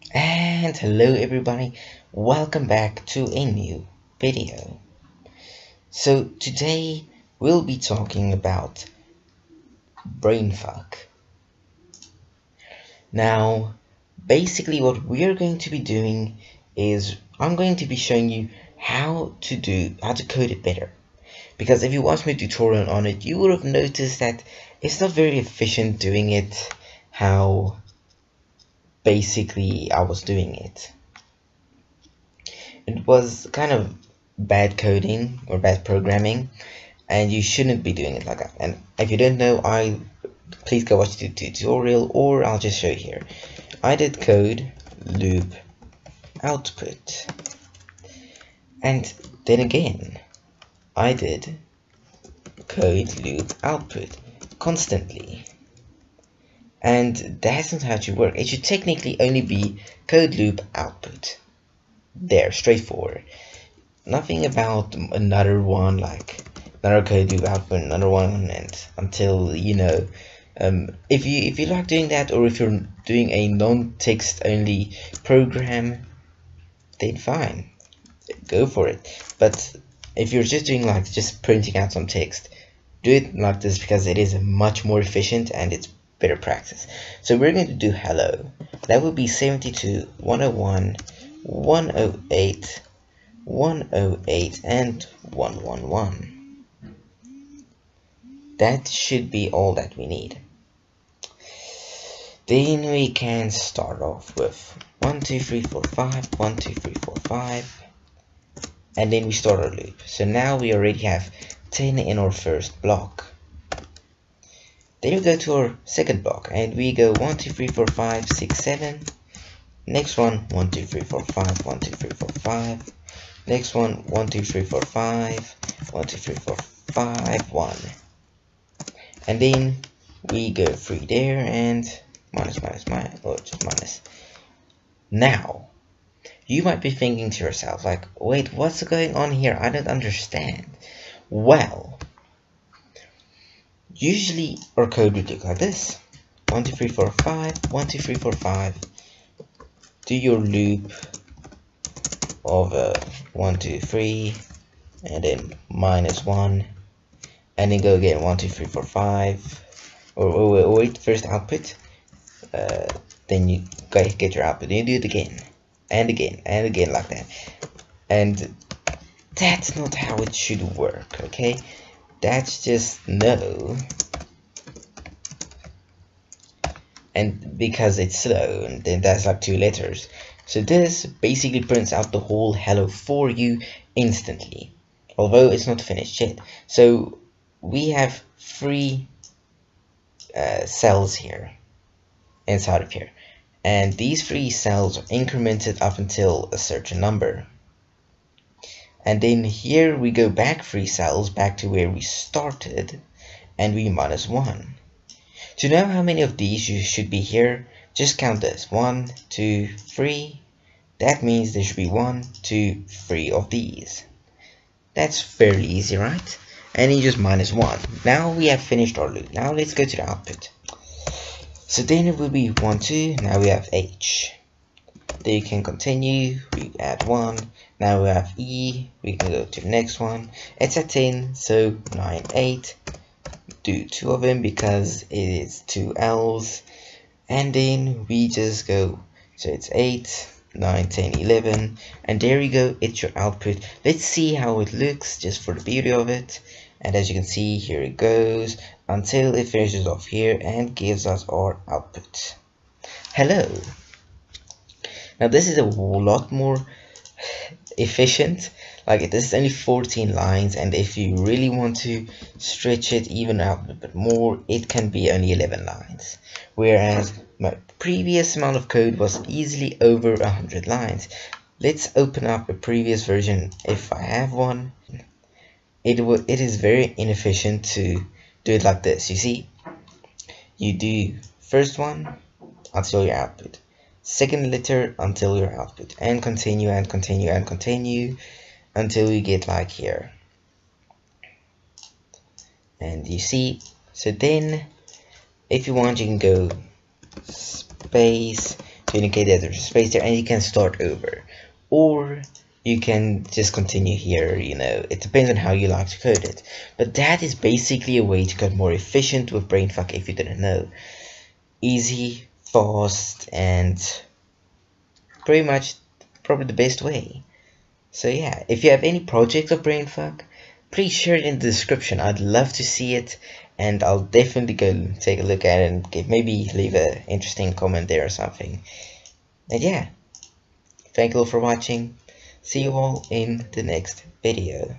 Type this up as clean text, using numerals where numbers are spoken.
And hello everybody, welcome back to a new video. So today we'll be talking about brainfuck. Now basically what we're going to be doing is I'm going to be showing you how to code it better. Because if you watched my tutorial on it, you would have noticed that it's not very efficient doing it how basically I was doing it. It was kind of bad coding or bad programming, and you shouldn't be doing it like that. And if you don't know, please go watch the tutorial, or I'll just show you here. I did code loop output, and then again I did code loop output constantly, and that's not how it should work. It should technically only be code loop output. There, straightforward. Nothing about another one, like another code loop output, another one, and until if you like doing that, or if you're doing a non-text only program, then fine, go for it. But if you're just doing like just printing out some text, do it like this, because it is much more efficient and it's better practice. So we're going to do hello. That would be 72, 101, 108, 108, and 111. That should be all that we need. Then we can start off with 1 2 3 4 5, 1 2 3 4 5, and then we start our loop. So now we already have 10 in our first block. Then we go to our second block and we go 1 2 3 4 5 6 7. Next one 1 2 3 4 5, 1 2 3 4 5. Next one 1 2 3 4 5, 1 2 3 4 5 1. And then we go 3 there and minus minus minus, or just minus. Now you might be thinking to yourself like, wait, what's going on here? I don't understand. Well, usually our code would look like this: 1 2 3 4 5, 1 2 3 4 5. Do your loop of 1 2 3, and then minus 1, and then go again 1 2 3 4 5, or wait, first output, then you get your output, then you do it again and again and again like that. And that's not how it should work, okay? That's just no. And because it's slow, and then that's like 2 letters. So this basically prints out the whole hello for you instantly, although it's not finished yet. So we have 3 cells here inside of here, and these 3 cells are incremented up until a certain number. And then here we go back 3 cells back to where we started, and we minus 1. To know how many of these you should be here, just count this: 1 2 3. That means there should be 1 2 3 of these. That's fairly easy, right? And you just minus 1. Now we have finished our loop. Now let's go to the output. So then it will be 1 2. Now we have H. Then you can continue. We add 1. Now we have E. We can go to the next one. It's at 10, so 9 8. Do 2 of them because it is 2 L's, and then we just go, so it's 8 9 10 11, and there you go, it's your output. Let's see how it looks just for the beauty of it. And as you can see, here it goes until it finishes off here and gives us our output. Hello. Now this is a lot more efficient. Like, this is only 14 lines, and if you really want to stretch it even out a bit more, it can be only 11 lines, whereas my previous amount of code was easily over 100 lines. Let's open up a previous version if I have one. It is very inefficient to do it like this. You see, you do first one until your output, second letter until your output, and continue and continue and continue until you get like here. And you see, so then if you want, you can go space to indicate that there's a space there, and you can start over. Or you can just continue here, you know, it depends on how you like to code it. But that is basically a way to get more efficient with brainfuck if you didn't know. Easy, fast, and pretty much probably the best way. So yeah, if you have any projects of brainfuck, please share it in the description. I'd love to see it, and I'll definitely go take a look at it and maybe leave an interesting comment there or something. And yeah, thank you all for watching. See you all in the next video.